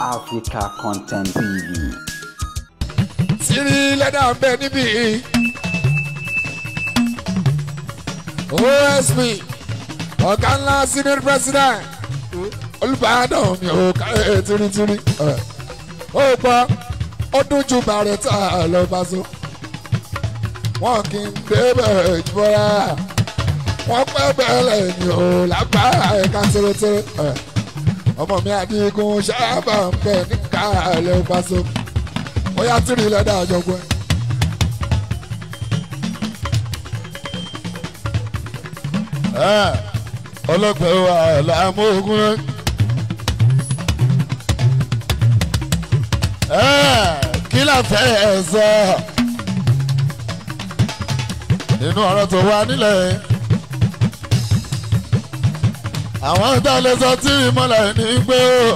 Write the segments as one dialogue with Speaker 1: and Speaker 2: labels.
Speaker 1: Africa Content TV.
Speaker 2: Siri lẹ́dà ń bẹ níbí. OSP ọ̀gá ńlá senior president Olùbàdàn mi ò káyé tiritiri. Ó gbọ́ ó dún ju bàrẹ̀ tá a lọ bá so. Wọ́n kì í débẹ̀ ìjọba. Wọ́n pẹ́ bẹ́ẹ̀ lẹ́yìn o lágbára ẹ̀ka tẹ́lẹ̀tẹ́lẹ̀. Ọmọ mi Àdìgún sábà ń bẹ ní kàlẹ́ bá so. Ó yá tìrì lẹ́dà àjọgbọ́n. Ọlọ́pàá wa làmógún rẹ̀. Kí la fẹ́ ẹ̀ sọ nínú ọ̀rọ̀ tó wà nílẹ̀? Àwọn ìdálẹ́ sọ tí ìmọ̀lẹ̀ ní pé ó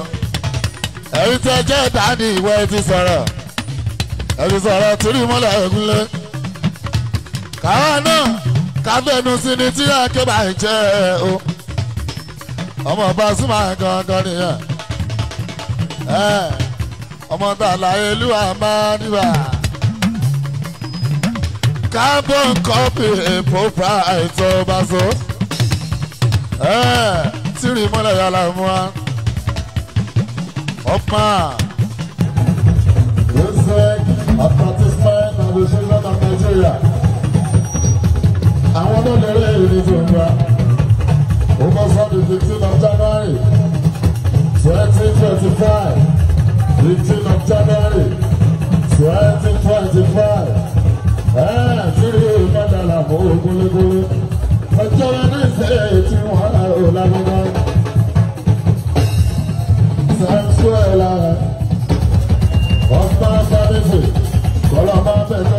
Speaker 2: ẹ̀rí tẹ́ jẹ́ ìdání ìwọ ti sọ̀rọ̀ ẹ̀rí sọ̀rọ̀ tí ìmọ̀lẹ̀ ẹ̀gúnlẹ̀. Káwa náà káfẹ́nu sí ni tí àkébà ń jẹ́ o. Ọmọ ọba súnmọ́ gangan nìyẹn. Ọmọ tààlà ìlú àmàdìbà. Carbon copy proprietor Baso. Tìrì mọ́lẹ̀ yàrá mú wa. Ọ̀pá. Music of participant of the children of Nigeria. Àwọn tó lè rí èyí tó ń bá. Over Sunday 15th of January 2025. 15th of January 2025. Tìrì mọ́lẹ̀ làbọ̀ ògúnlégúnlé. Ọjọ́ ní ìfẹ́ tí wọ́n á ò lágbọ́n. Sẹ́ńsúẹ̀ lára